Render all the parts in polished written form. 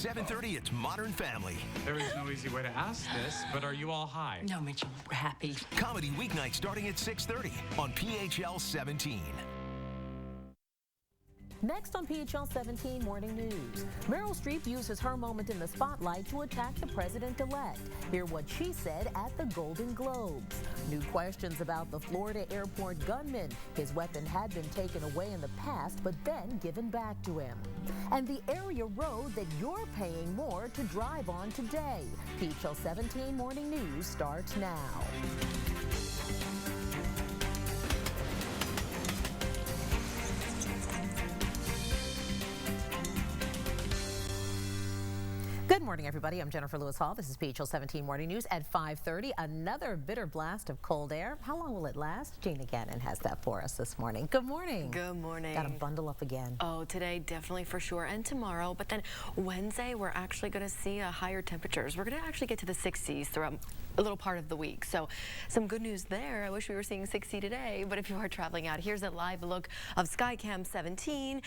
7:30, it's Modern Family. There is no easy way to ask this, but are you all high? No, Mitchell, we're happy. Comedy weeknight starting at 6:30 on PHL17. Next on PHL17 Morning News, Meryl Streep uses her moment in the spotlight to attack the president-elect. Hear what she said at the Golden Globes. New questions about the Florida airport gunman. His weapon had been taken away in the past, but then given back to him. And the area road that you're paying more to drive on today. PHL17 Morning News starts now. Good morning, everybody. I'm Jennifer Lewis Hall. This is PHL17 Morning News at 5:30. Another bitter blast of cold air. How long will it last? Gina Gannon has that for us this morning. Good morning. Good morning. Got to bundle up again. Oh, today definitely for sure, and tomorrow. But then Wednesday, we're actually going to see higher temperatures. We're going to actually get to the 60s throughout a little part of the week. So some good news there. I wish we were seeing 60 today, but if you are traveling out, here's a live look of Skycam 17.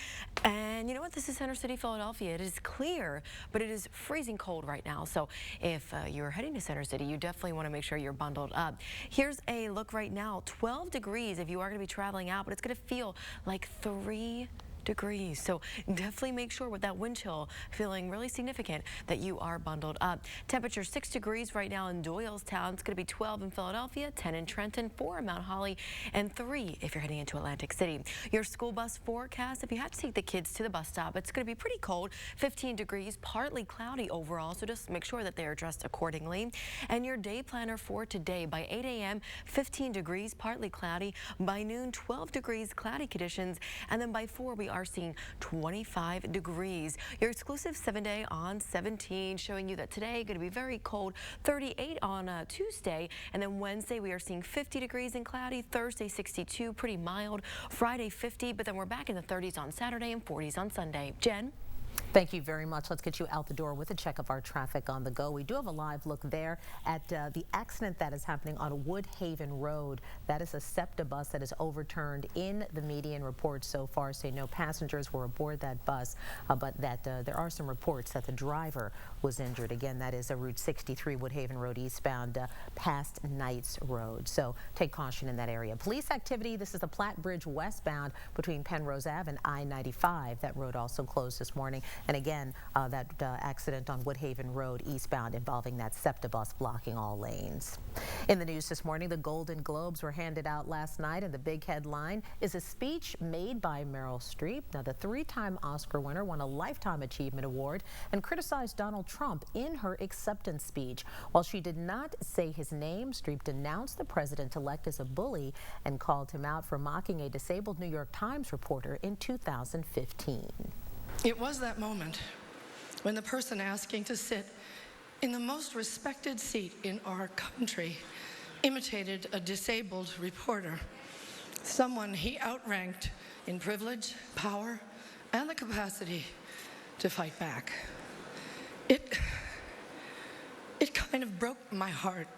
And you know what? This is Center City, Philadelphia. It is clear, but it is freezing cold right now. So if you're heading to Center City, you definitely want to make sure you're bundled up. Here's a look right now. 12 degrees if you are going to be traveling out, but it's going to feel like 3 degrees. So definitely make sure with that wind chill feeling really significant that you are bundled up. Temperature 6 degrees right now in Doylestown. It's going to be 12 in Philadelphia, 10 in Trenton, 4 in Mount Holly, and 3 if you're heading into Atlantic City. Your school bus forecast, if you have to take the kids to the bus stop, it's going to be pretty cold, 15 degrees, partly cloudy overall, so just make sure that they are dressed accordingly. And your day planner for today, by 8 a.m., 15 degrees, partly cloudy. By noon, 12 degrees, cloudy conditions. And then by 4, we are seeing 25 degrees. Your exclusive 7-day on 17 showing you that today going to be very cold, 38 on Tuesday, and then Wednesday we are seeing 50 degrees and cloudy. Thursday 62, pretty mild. Friday 50, but then we're back in the 30s on Saturday and 40s on Sunday. Jen? Thank you very much. Let's get you out the door with a check of our traffic on the go. We do have a live look there at the accident that is happening on Woodhaven Road. That is a SEPTA bus that is overturned in the median. Reports so far say no passengers were aboard that bus, but that there are some reports that the driver was injured. Again, that is a Route 63 Woodhaven Road eastbound past Knights Road. So take caution in that area. Police activity. This is the Platte Bridge westbound between Penrose Ave and I-95. That road also closed this morning. And again, that accident on Woodhaven Road eastbound involving that SEPTA bus blocking all lanes. In the news this morning, the Golden Globes were handed out last night, and the big headline is a speech made by Meryl Streep. Now, the 3-time Oscar winner won a Lifetime Achievement Award and criticized Donald Trump in her acceptance speech. While she did not say his name, Streep denounced the president-elect as a bully and called him out for mocking a disabled New York Times reporter in 2015. It was that moment when the person asking to sit in the most respected seat in our country imitated a disabled reporter, someone he outranked in privilege, power, and the capacity to fight back. It kind of broke my heart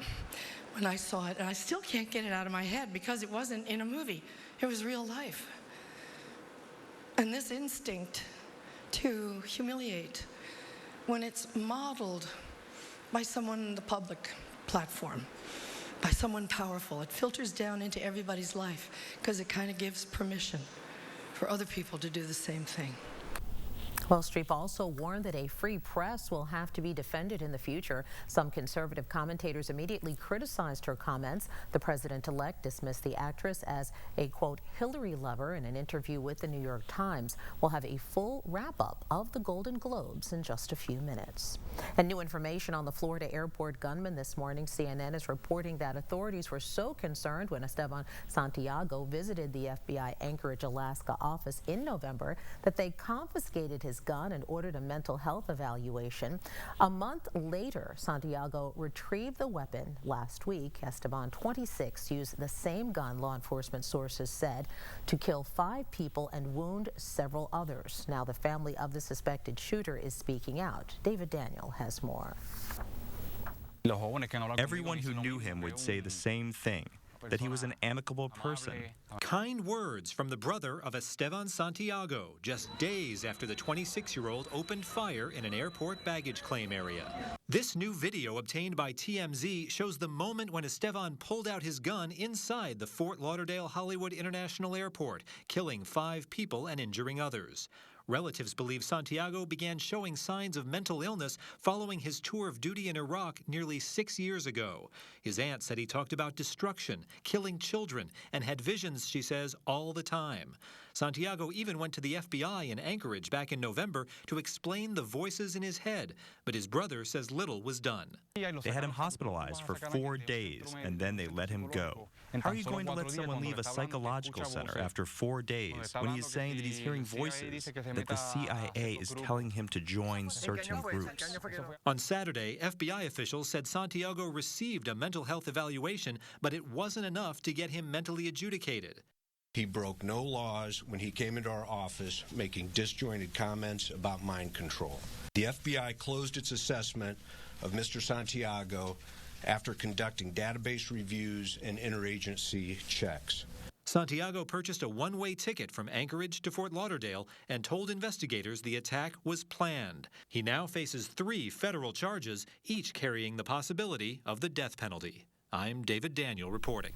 when I saw it, and I still can't get it out of my head because it wasn't in a movie. It was real life. And this instinct to humiliate, when it's modeled by someone in the public platform, by someone powerful, it filters down into everybody's life because it kind of gives permission for other people to do the same thing. Well, Streep also warned that a free press will have to be defended in the future. Some conservative commentators immediately criticized her comments. The president-elect dismissed the actress as a, quote, Hillary lover in an interview with the New York Times. We'll have a full wrap-up of the Golden Globes in just a few minutes. And new information on the Florida airport gunman this morning. CNN is reporting that authorities were so concerned when Esteban Santiago visited the FBI Anchorage, Alaska office in November that they confiscated his gun and ordered a mental health evaluation. A month later, Santiago retrieved the weapon last week. Esteban, 26, used the same gun, law enforcement sources said, to kill 5 people and wound several others. Now the family of the suspected shooter is speaking out. David Daniel has more. Everyone who knew him would say the same thing. that he was an amicable person. Kind words from the brother of Esteban Santiago, just days after the 26-year-old opened fire in an airport baggage claim area. This new video obtained by TMZ shows the moment when Esteban pulled out his gun inside the Fort Lauderdale Hollywood International Airport, killing 5 people and injuring others. Relatives believe Santiago began showing signs of mental illness following his tour of duty in Iraq nearly 6 years ago. His aunt said he talked about destruction, killing children, and had visions, she says, all the time. Santiago even went to the FBI in Anchorage back in November to explain the voices in his head, but his brother says little was done. They had him hospitalized for 4 days, and then they let him go. How are you going to let someone leave a psychological center after 4 days when he is saying that he's hearing voices, that the CIA is telling him to join certain groups? On Saturday, FBI officials said Santiago received a mental health evaluation, but it wasn't enough to get him mentally adjudicated. He broke no laws when he came into our office, making disjointed comments about mind control. The FBI closed its assessment of Mr. Santiago after conducting database reviews and interagency checks. Santiago purchased a one-way ticket from Anchorage to Fort Lauderdale and told investigators the attack was planned. He now faces 3 federal charges, each carrying the possibility of the death penalty. I'm David Daniel reporting.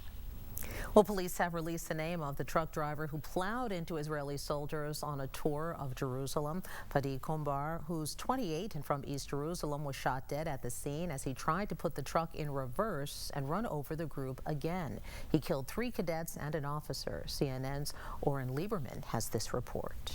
Well, police have released the name of the truck driver who plowed into Israeli soldiers on a tour of Jerusalem. Fadi Kombar, who's 28 and from East Jerusalem, was shot dead at the scene as he tried to put the truck in reverse and run over the group again. He killed 3 cadets and an officer. CNN's Oren Lieberman has this report.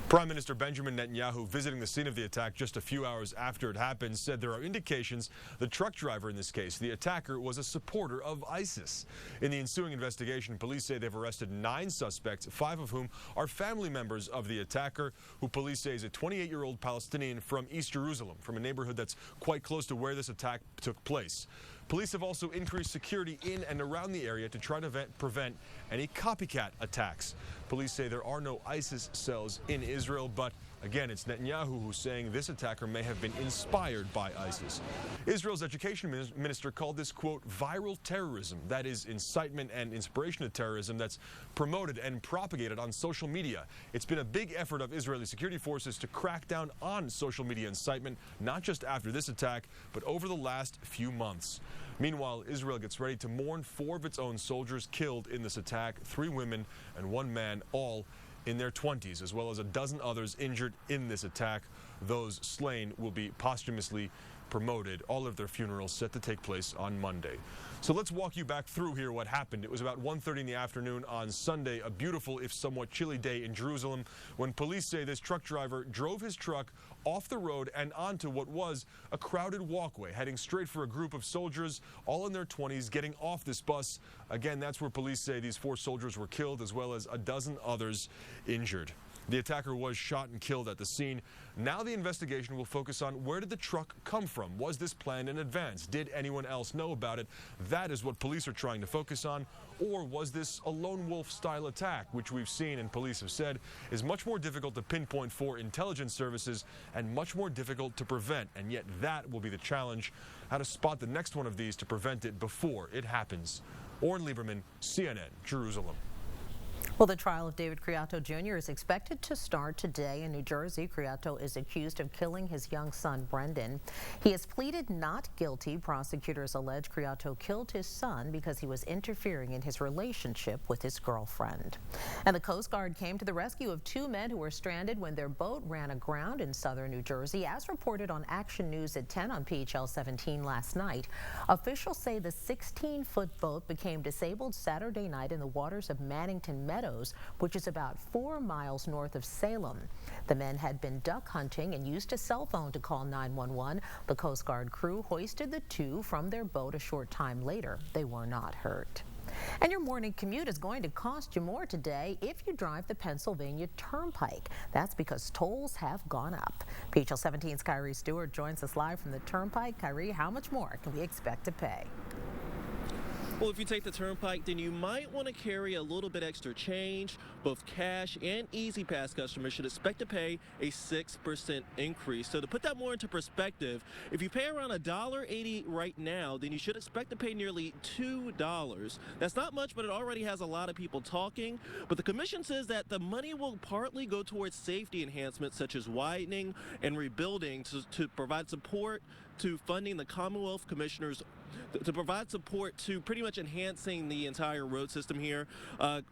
Prime Minister Benjamin Netanyahu, visiting the scene of the attack just a few hours after it happened, said there are indications the truck driver in this case, the attacker, was a supporter of ISIS. In the ensuing investigation, police say they've arrested 9 suspects, 5 of whom are family members of the attacker, who police say is a 28-year-old Palestinian from East Jerusalem, from a neighborhood that's quite close to where this attack took place. Police have also increased security in and around the area to try to prevent any copycat attacks. Police say there are no ISIS cells in Israel, but again, it's Netanyahu who's saying this attacker may have been inspired by ISIS. Israel's education minister called this, quote, viral terrorism. That is incitement and inspiration to terrorism that's promoted and propagated on social media. It's been a big effort of Israeli security forces to crack down on social media incitement, not just after this attack, but over the last few months. Meanwhile, Israel gets ready to mourn 4 of its own soldiers killed in this attack, 3 women and 1 man, all in their 20s, as well as a dozen others injured in this attack. Those slain will be posthumously promoted. All of their funerals set to take place on Monday. So let's walk you back through here what happened. It was about 1:30 in the afternoon on Sunday, a beautiful if somewhat chilly day in Jerusalem, when police say this truck driver drove his truck off the road and onto what was a crowded walkway, heading straight for a group of soldiers, all in their 20s, getting off this bus. Again, that's where police say these 4 soldiers were killed, as well as a dozen others injured. The attacker was shot and killed at the scene. Now the investigation will focus on where did the truck come from? Was this planned in advance? Did anyone else know about it? That is what police are trying to focus on. Or was this a lone wolf style attack, which we've seen and police have said is much more difficult to pinpoint for intelligence services and much more difficult to prevent. And yet that will be the challenge, how to spot the next one of these to prevent it before it happens. Oren Lieberman, CNN, Jerusalem. Well, the trial of David Criato Jr. is expected to start today in New Jersey. Criato is accused of killing his young son, Brendan. He has pleaded not guilty. Prosecutors allege Criato killed his son because he was interfering in his relationship with his girlfriend. And the Coast Guard came to the rescue of 2 men who were stranded when their boat ran aground in southern New Jersey, as reported on Action News at 10 on PHL17 last night. Officials say the 16-foot boat became disabled Saturday night in the waters of Mannington Meadows, which is about 4 miles north of Salem. The men had been duck hunting and used a cell phone to call 911. The Coast Guard crew hoisted the 2 from their boat a short time later. They were not hurt. And your morning commute is going to cost you more today if you drive the Pennsylvania Turnpike. That's because tolls have gone up. PHL17's Kyrie Stewart joins us live from the Turnpike. Kyrie, how much more can we expect to pay? Well, if you take the Turnpike, then you might want to carry a little bit extra change. both cash and Easy Pass customers should expect to pay a 6% increase. So to put that more into perspective, if you pay around $1.80 right now, then you should expect to pay nearly $2. That's not much, but it already has a lot of people talking. But the commission says that the money will partly go towards safety enhancements such as widening and rebuilding to provide support to funding the Commonwealth Commissioners, to provide support to pretty much enhancing the entire road system here.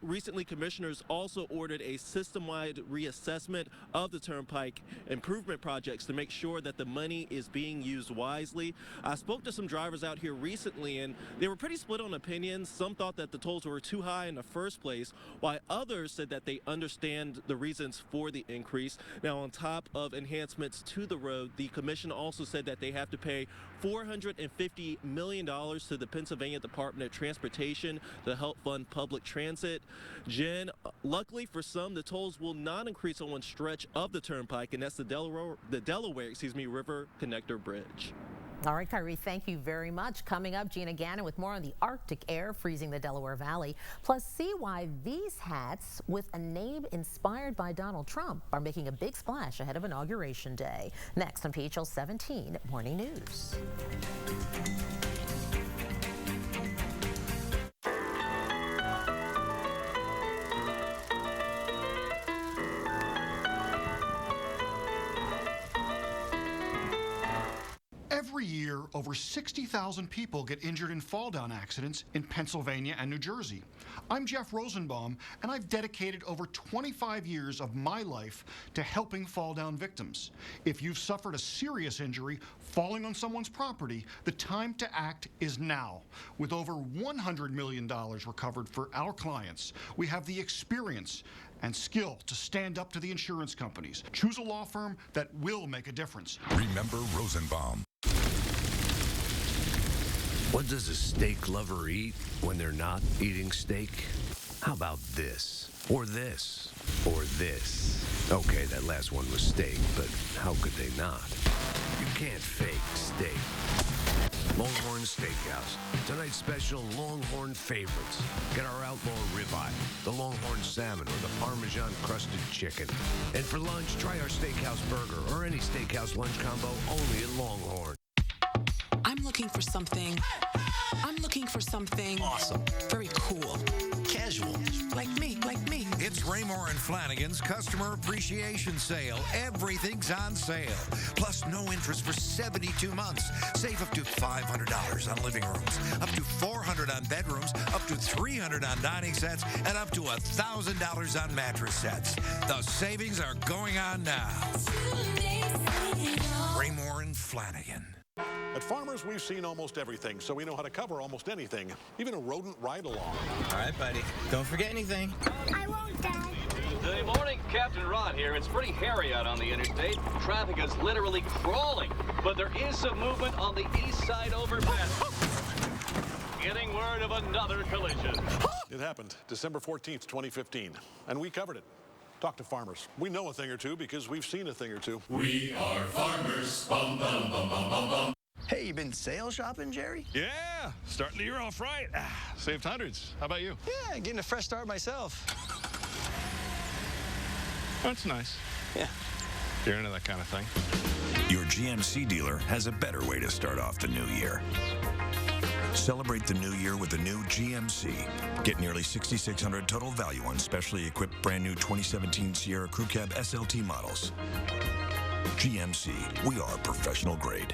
Recently, commissioners also ordered a system-wide reassessment of the Turnpike improvement projects to make sure that the money is being used wisely. I spoke to some drivers out here recently, and they were pretty split on opinions. Some thought that the tolls were too high in the first place, while others said that they understand the reasons for the increase. Now, on top of enhancements to the road, the commission also said that they have to pay $450 million to the Pennsylvania Department of Transportation to help fund public transit. Jen, luckily for some, the tolls will not increase on one stretch of the Turnpike, and that's the Delaware River Connector Bridge. All right, Kyrie, thank you very much. Coming up, Gina Gannon with more on the Arctic air freezing the Delaware Valley. Plus, see why these hats with a name inspired by Donald Trump are making a big splash ahead of Inauguration Day. Next on PHL 17 Morning News. Every year, over 60,000 people get injured in fall-down accidents in Pennsylvania and New Jersey. I'm Jeff Rosenbaum, and I've dedicated over 25 years of my life to helping fall-down victims. If you've suffered a serious injury falling on someone's property, the time to act is now. With over $100 million recovered for our clients, we have the experience and skill to stand up to the insurance companies. Choose a law firm that will make a difference. Remember Rosenbaum. What does a steak lover eat when they're not eating steak? How about this? Or this? Or this? Okay, that last one was steak, but how could they not? You can't fake steak. Longhorn Steakhouse. Tonight's special Longhorn favorites. Get our outlaw ribeye, the Longhorn salmon, or the Parmesan crusted chicken. And for lunch, try our steakhouse burger or any steakhouse lunch combo only at Longhorn. I'm looking for something Awesome. very cool. Casual. Like me. It's Raymore and Flanagan's Customer Appreciation Sale. Everything's on sale. Plus no interest for 72 months. Save up to $500 on living rooms, up to $400 on bedrooms, up to $300 on dining sets, and up to $1,000 on mattress sets. The savings are going on now. Raymore and Flanagan. At Farmers, we've seen almost everything, so we know how to cover almost anything, even a rodent ride-along. All right, buddy. Don't forget anything. I won't, Dad. Good morning, Captain Rod here. It's pretty hairy out on the interstate. Traffic is literally crawling, but there is some movement on the east side overpass. Getting word of another collision. It happened December 14th, 2015, and we covered it. Talk to farmers. We know a thing or two because we've seen a thing or two. We are farmers. Bum, bum, bum, bum, bum, bum. Hey, you been sale shopping, Jerry? Yeah, starting the year off right. Saved hundreds. How about you? Yeah, getting a fresh start myself. That's nice. Yeah. You're into that kind of thing. Your GMC dealer has a better way to start off the new year. Celebrate the new year with the new GMC. Get nearly $6,600 total value on specially equipped brand new 2017 Sierra Crew Cab SLT models. GMC, we are professional grade.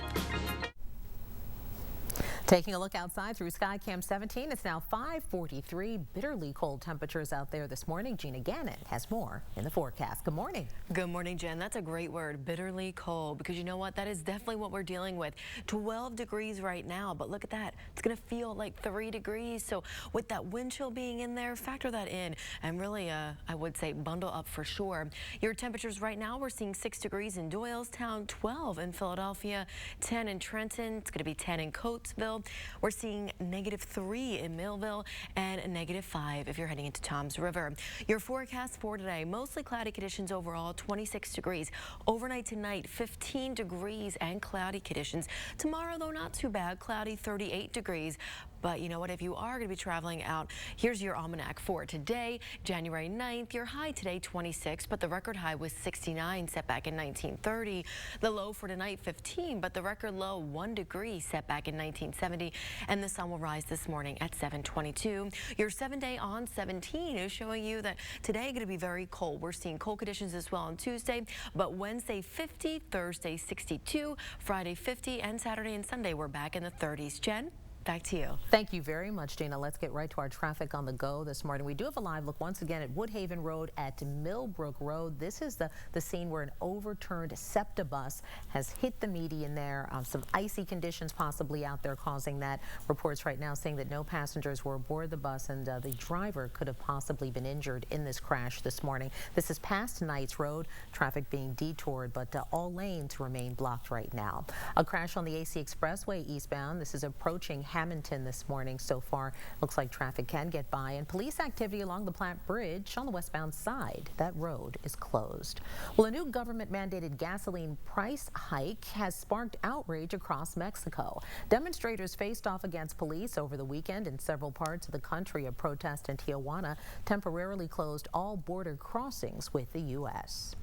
Taking a look outside through Skycam 17, it's now 5:43. Bitterly cold temperatures out there this morning. Gina Gannon has more in the forecast. Good morning. Good morning, Jen. That's a great word, bitterly cold, because you know what? That is definitely what we're dealing with. 12 degrees right now, but look at that. It's going to feel like 3 degrees. So with that wind chill being in there, factor that in and really, I would say, bundle up for sure. Your temperatures right now, we're seeing 6 degrees in Doylestown, 12 in Philadelphia, 10 in Trenton. It's going to be 10 in Coatesville. We're seeing -3 in Millville and -5 if you're heading into Toms River. Your forecast for today, mostly cloudy conditions overall, 26 degrees. Overnight tonight, 15 degrees and cloudy conditions. Tomorrow, though, not too bad, cloudy, 38 degrees. But you know what? If you are going to be traveling out, here's your almanac for today, January 9th. Your high today, 26, but the record high was 69, set back in 1930. The low for tonight, 15, but the record low, 1 degree, set back in 1970. And the sun will rise this morning at 7:22. Your 7-day on 17 is showing you that today going to be very cold. We're seeing cold conditions as well on Tuesday, but Wednesday 50, Thursday 62, Friday 50, and Saturday and Sunday we're back in the 30s. Jen? Back to you. Thank you very much, Dana. Let's get right to our traffic on the go this morning. We do have a live look once again at Woodhaven Road at Millbrook Road. This is the scene where an overturned SEPTA bus has hit the median there. Some icy conditions possibly out there causing that. Reports right now saying that no passengers were aboard the bus and the driver could have possibly been injured in this crash this morning. This is past Knights Road. Traffic being detoured, but all lanes remain blocked right now. A crash on the AC Expressway eastbound. This is approaching Hamilton this morning. So far, looks like traffic can get by, and police activity along the Platte Bridge on the westbound side. That road is closed. Well, a new government-mandated gasoline price hike has sparked outrage across Mexico. Demonstrators faced off against police over the weekend in several parts of the country. A protest in Tijuana temporarily closed all border crossings with the U.S.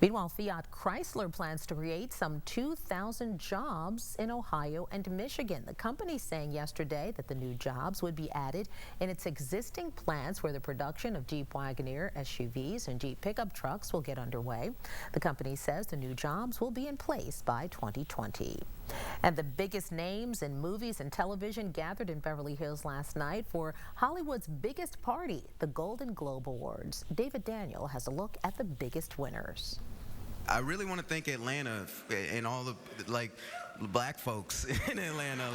Meanwhile, Fiat Chrysler plans to create some 2,000 jobs in Ohio and Michigan. The company saying yesterday that the new jobs would be added in its existing plants where the production of Jeep Wagoneer SUVs and Jeep pickup trucks will get underway. The company says the new jobs will be in place by 2020. And the biggest names in movies and television gathered in Beverly Hills last night for Hollywood's biggest party, the Golden Globe Awards. David Daniel has a look at the biggest winners. I really want to thank Atlanta and all the black folks in Atlanta.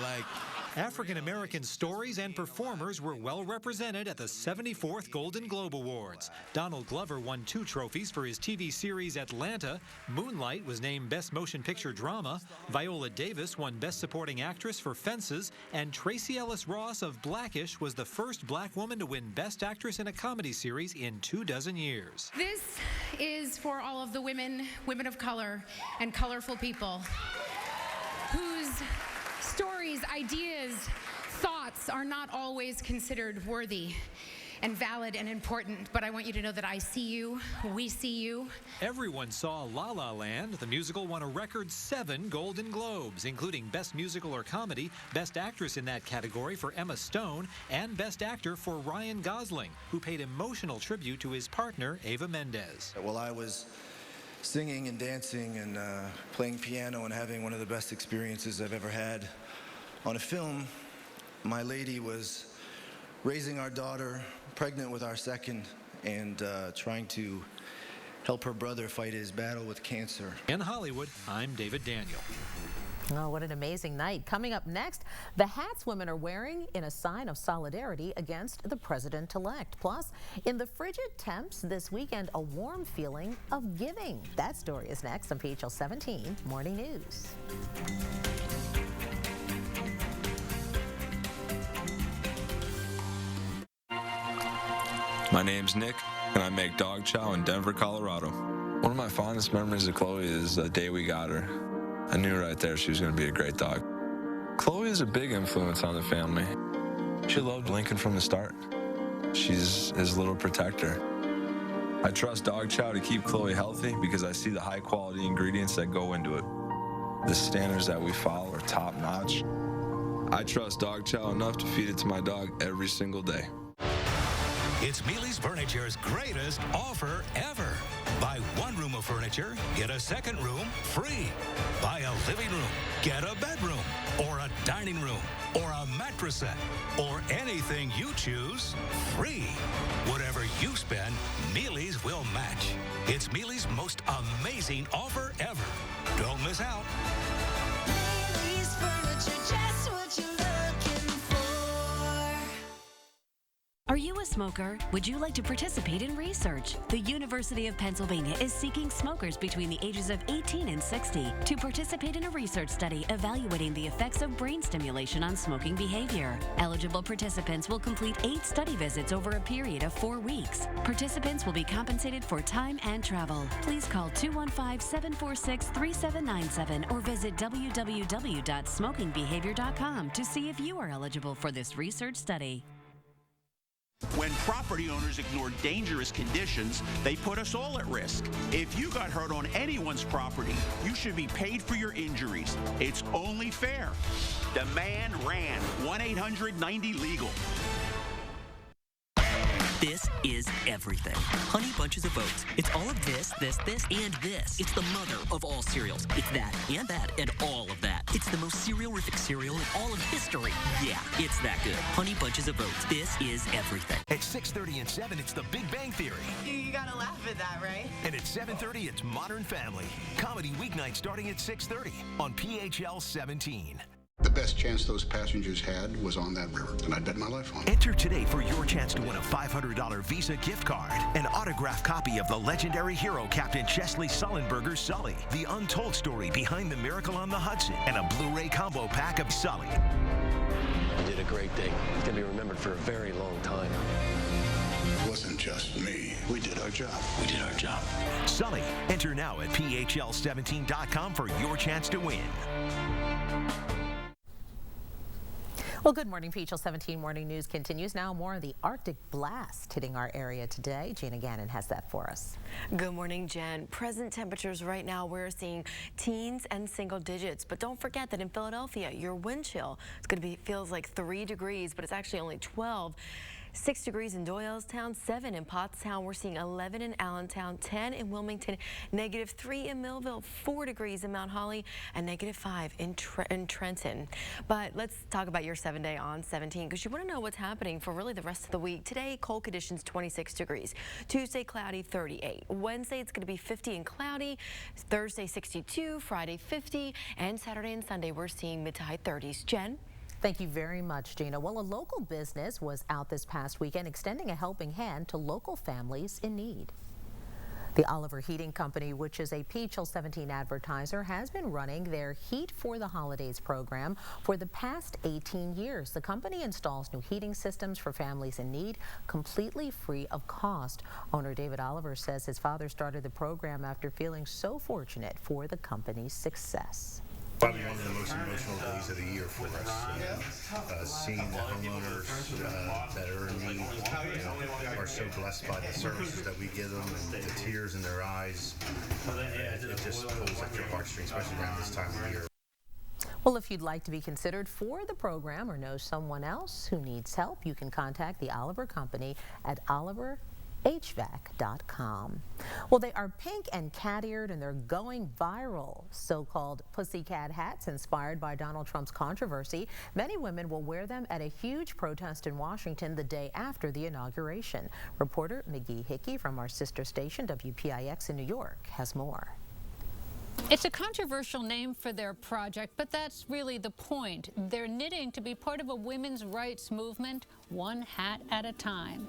African-American stories and performers were well represented at the 74th Golden Globe Awards. Donald Glover won 2 trophies for his TV series Atlanta. Moonlight was named Best Motion Picture Drama. Viola Davis won Best Supporting Actress for Fences. And Tracee Ellis Ross of Blackish was the first black woman to win Best Actress in a comedy series in 24 years. This is for all of the women of color, and colorful people whose stories, ideas, thoughts are not always considered worthy and valid and important, but I want you to know that I see you, we see you. Everyone saw La La Land. The musical won a record 7 Golden Globes, including Best Musical or Comedy, Best Actress in that category for Emma Stone, and Best Actor for Ryan Gosling, who paid emotional tribute to his partner, Eva Mendes. While I was singing and dancing and playing piano and having one of the best experiences I've ever had on a film, my lady was raising our daughter, pregnant with our second, and trying to help her brother fight his battle with cancer. In Hollywood, I'm David Daniel. Oh, what an amazing night. Coming up next, the hats women are wearing in a sign of solidarity against the president-elect. Plus, in the frigid temps this weekend, a warm feeling of giving. That story is next on PHL 17 Morning News. My name's Nick, and I make dog chow in Denver, Colorado. One of my fondest memories of Chloe is the day we got her. I knew right there she was going to be a great dog. Chloe is a big influence on the family. She loved Lincoln from the start. She's his little protector. I trust dog chow to keep Chloe healthy because I see the high-quality ingredients that go into it. The standards that we follow are top-notch. I trust dog chow enough to feed it to my dog every single day. It's Mealy's Furniture's greatest offer ever. Buy 1 room of furniture, get a 2nd room free. Buy a living room, get a bedroom, or a dining room, or a mattress set, or anything you choose, free. Whatever you spend, Mealy's will match. It's Mealy's most amazing offer ever. Don't miss out. Mealy's Furniture, just what you're looking for. Are you a smoker? Would you like to participate in research? The University of Pennsylvania is seeking smokers between the ages of 18 and 60 to participate in a research study evaluating the effects of brain stimulation on smoking behavior. Eligible participants will complete 8 study visits over a period of 4 weeks. Participants will be compensated for time and travel. Please call 215-746-3797 or visit www.smokingbehavior.com to see if you are eligible for this research study. When property owners ignore dangerous conditions, they put us all at risk. If you got hurt on anyone's property, you should be paid for your injuries. It's only fair. Demand RAN. 1-800-90-LEGAL. This is everything. Honey Bunches of Oats. It's all of this, this, and this. It's the mother of all cereals. It's that, and all of that. It's the most cereal-rific cereal in all of history. Yeah, it's that good. Honey Bunches of Oats. This is everything. At 6:30 and 7, it's The Big Bang Theory. You gotta laugh at that, right? And at 7:30, it's Modern Family. Comedy weeknight starting at 6:30 on PHL17. The best chance those passengers had was on that river, and I'd bet my life on it. Enter today for your chance to win a $500 Visa gift card, an autographed copy of the legendary hero Captain Chesley Sullenberger's Sully, the untold story behind the Miracle on the Hudson, and a Blu-ray combo pack of Sully. You did a great thing. It's going to be remembered for a very long time. It wasn't just me. We did our job. We did our job. Sully. Enter now at PHL17.com for your chance to win. Well, good morning. PHL 17 Morning News continues now. More of the Arctic blast hitting our area today. Gina Gannon has that for us. Good morning, Jen. Present temperatures right now, we're seeing teens and single digits. But don't forget that in Philadelphia, your wind chill, it's going to be, feels like 3 degrees, but it's actually only 12. 6 degrees in Doylestown, 7 in Pottstown. We're seeing 11 in Allentown, 10 in Wilmington, -3 in Millville, 4 degrees in Mount Holly, and -5 in Trenton. But let's talk about your 7-day on 17, because you want to know what's happening for really the rest of the week. Today, cold conditions, 26 degrees. Tuesday, cloudy, 38. Wednesday, it's going to be 50 and cloudy. Thursday, 62. Friday, 50. And Saturday and Sunday, we're seeing mid to high 30s. Jen? Thank you very much, Gina. Well, a local business was out this past weekend extending a helping hand to local families in need. The Oliver Heating Company, which is a PHL 17 advertiser, has been running their Heat for the Holidays program for the past 18 years. The company installs new heating systems for families in need, completely free of cost. Owner David Oliver says his father started the program after feeling so fortunate for the company's success. Probably one of the most emotional days of the year for us. Seeing the homeowners that are in need, are so blessed by the services that we give them, and the tears in their eyes, it just pulls at your heartstrings, especially around this time of year. Well, if you'd like to be considered for the program or know someone else who needs help, you can contact the Oliver Company at HVAC.com. Well, they are pink and cat-eared, and they're going viral. So-called pussycat hats inspired by Donald Trump's controversy. Many women will wear them at a huge protest in Washington the day after the inauguration. Reporter McGee Hickey from our sister station, WPIX in New York, has more. It's a controversial name for their project, but that's really the point. They're knitting to be part of a women's rights movement, one hat at a time.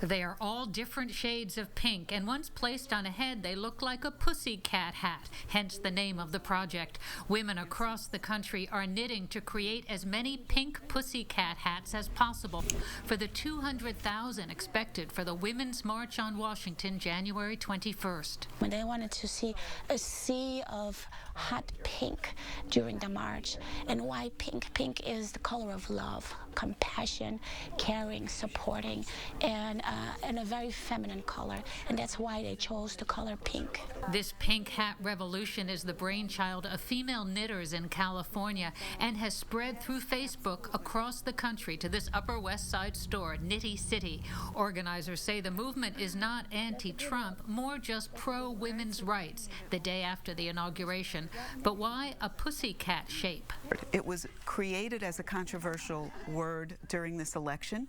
They are all different shades of pink, and once placed on a head, they look like a pussycat hat, hence the name of the project. Women across the country are knitting to create as many pink pussycat hats as possible for the 200,000 expected for the Women's March on Washington, January 21st. When they wanted to see a sea of hot pink during the march. And why pink? Pink is the color of love, compassion, caring, supporting, and a very feminine color. And that's why they chose the color pink. This pink hat revolution is the brainchild of female knitters in California and has spread through Facebook across the country to this Upper West Side store, Knitty City. Organizers say the movement is not anti-Trump, more just pro-women's rights the day after the inauguration. But why a pussycat shape? It was created as a controversial word during this election,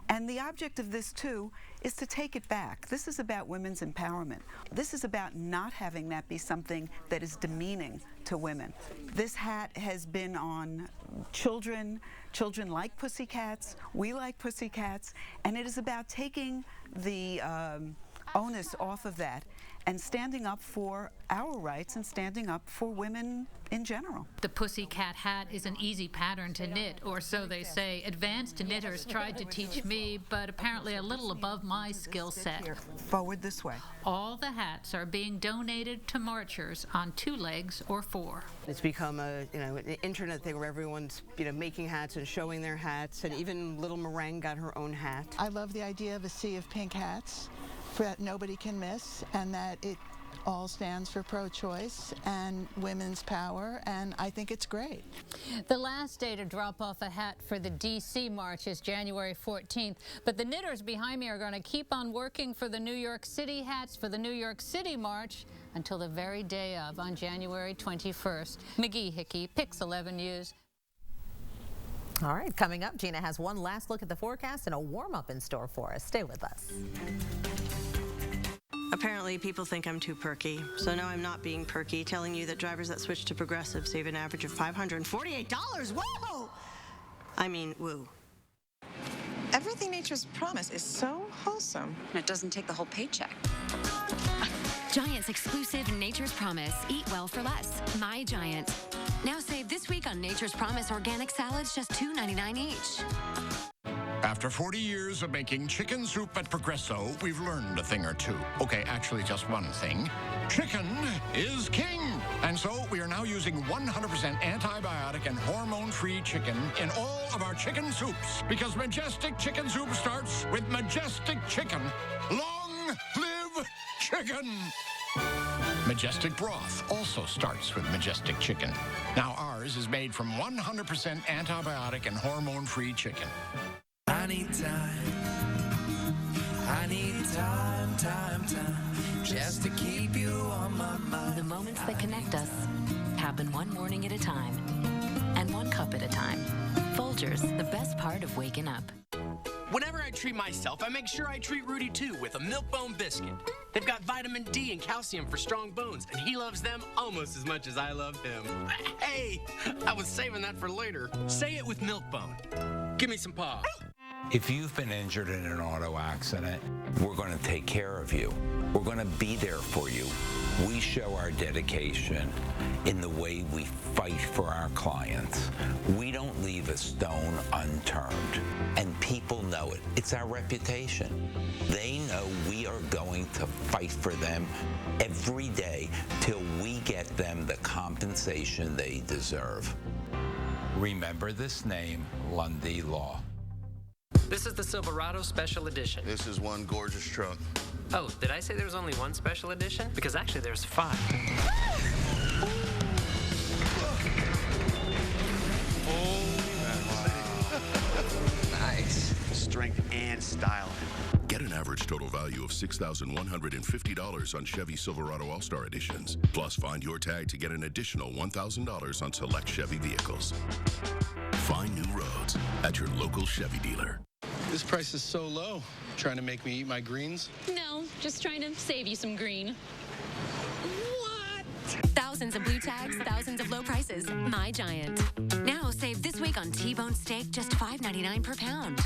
And the object of this, too, is to take it back. This is about women's empowerment. This is about not having that be something that is demeaning to women. This hat has been on children. Children like pussycats. We like pussycats. And it is about taking the onus off of that and standing up for our rights and standing up for women in general. The pussycat hat is an easy pattern to knit, or so they say. Advanced knitters tried to teach me, but apparently a little above my skill set. Forward this way. All the hats are being donated to marchers on 2 legs or 4. It's become an internet thing where everyone's making hats and showing their hats, and even little Meringue got her own hat. I love the idea of a sea of pink hats that nobody can miss, and that it all stands for pro-choice and women's power, and I think it's great. The last day to drop off a hat for the D.C. March is January 14th, but the knitters behind me are going to keep on working for the New York City hats for the New York City March until the very day of, on January 21st. McGee Hickey, Pix 11 News. All right, coming up, Gina has one last look at the forecast and a warm-up in store for us. Stay with us. Apparently, people think I'm too perky, so now I'm not being perky, telling you that drivers that switch to Progressive save an average of $548. Whoa! I mean, woo. Everything Nature's Promise is so wholesome. And it doesn't take the whole paycheck. Giant's exclusive Nature's Promise. Eat well for less. My Giant. Now save this week on Nature's Promise organic salads, just $2.99 each. After 40 years of making chicken soup at Progresso, we've learned a thing or two. Okay, actually just one thing. Chicken is king. And so we are now using 100% antibiotic and hormone-free chicken in all of our chicken soups. Because Majestic Chicken Soup starts with Majestic Chicken. Long live chicken! Majestic Broth also starts with Majestic Chicken. Now ours is made from 100% antibiotic and hormone-free chicken. I need time. I need time, just to keep you on my mind. The moments that connect us happen one morning at a time and one cup at a time. Folgers, the best part of waking up. Whenever I treat myself, I make sure I treat Rudy too with a Milk-Bone biscuit. They've got vitamin D and calcium for strong bones, and he loves them almost as much as I love him. Hey, I was saving that for later. Say it with Milk-Bone. Give me some paw. If you've been injured in an auto accident, we're going to take care of you. We're going to be there for you. We show our dedication in the way we fight for our clients. We don't leave a stone unturned, and people know it. It's our reputation. They know we are going to fight for them every day till we get them the compensation they deserve. Remember this name, Lundy Law. This is the Silverado Special Edition. This is one gorgeous truck. Oh, did I say there was only one special edition? Because actually there's 5. Nice. Strength and style. Get an average total value of $6,150 on Chevy Silverado All-Star Editions. Plus, find your tag to get an additional $1,000 on select Chevy vehicles. Find new roads at your local Chevy dealer. This price is so low. Trying to make me eat my greens? No, just trying to save you some green. Thousands of blue tags, thousands of low prices. My Giant. Now save this week on T-bone steak, just $5.99 per pound.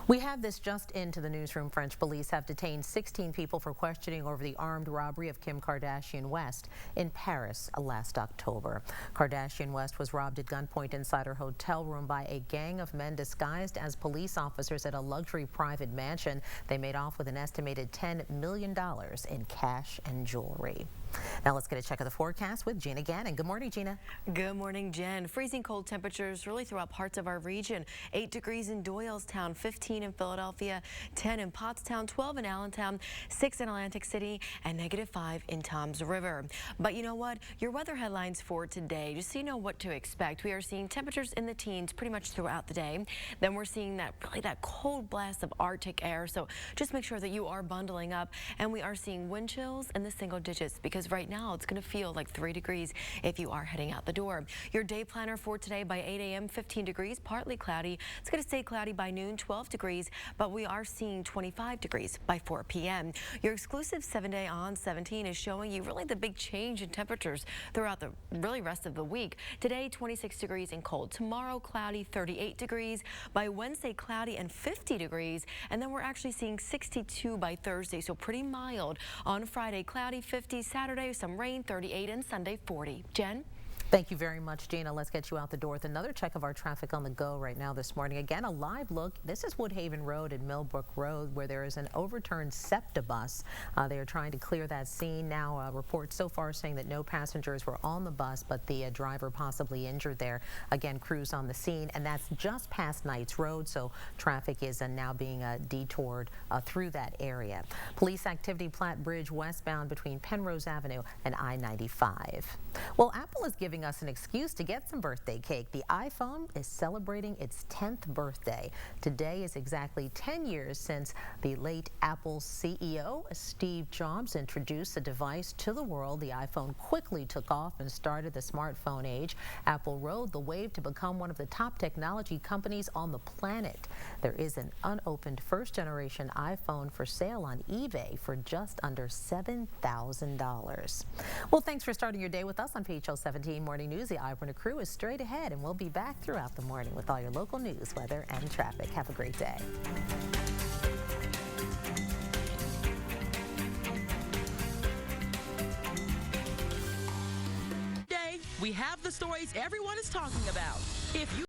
We have this just into the newsroom. French police have detained 16 people for questioning over the armed robbery of Kim Kardashian West in Paris last October. Kardashian West was robbed at gunpoint inside her hotel room by a gang of men disguised as police officers at a luxury private mansion. They made off with an estimated $10 million in cash and jewelry. Now let's get a check of the forecast with Gina Gannon. Good morning, Gina. Good morning, Jen. Freezing cold temperatures really throughout parts of our region. 8 degrees in Doylestown, 15 in Philadelphia, 10 in Pottstown, 12 in Allentown, 6 in Atlantic City, and -5 in Toms River. But you know what? Your weather headlines for today, just so you know what to expect. We are seeing temperatures in the teens pretty much throughout the day. Then we're seeing that cold blast of Arctic air. So just make sure that you are bundling up. And we are seeing wind chills in the single digits because right now it's going to feel like 3 degrees if you are heading out the door. Your day planner for today by 8 a.m., 15 degrees, partly cloudy. It's going to stay cloudy by noon, 12 degrees, but we are seeing 25 degrees by 4 p.m. Your exclusive 7-day on 17 is showing you really the big change in temperatures throughout the rest of the week. Today, 26 degrees and cold. Tomorrow, cloudy, 38 degrees. By Wednesday, cloudy and 50 degrees. And then we're actually seeing 62 by Thursday, so pretty mild. On Friday, cloudy, 50. Saturday, some rain, 38, and Sunday, 40. Jen? Thank you very much, Gina. Let's get you out the door with another check of our traffic on the go right now this morning. Again, a live look. This is Woodhaven Road and Millbrook Road, where there is an overturned SEPTA bus. They are trying to clear that scene now. Reports so far saying that no passengers were on the bus, but the driver possibly injured there. Again, crews on the scene, and that's just past Knights Road, so traffic is now being detoured through that area. Police activity Platte Bridge westbound between Penrose Avenue and I-95. Well, Apple is giving us an excuse to get some birthday cake. The iPhone is celebrating its 10th birthday. Today is exactly 10 years since the late Apple CEO, Steve Jobs, introduced the device to the world. The iPhone quickly took off and started the smartphone age. Apple rode the wave to become one of the top technology companies on the planet. There is an unopened first-generation iPhone for sale on eBay for just under $7,000. Well, thanks for starting your day with us on PHL17 Morning News. The Eyewitness crew is straight ahead, and we'll be back throughout the morning with all your local news, weather, and traffic. Have a great day. Today, we have the stories everyone is talking about. If you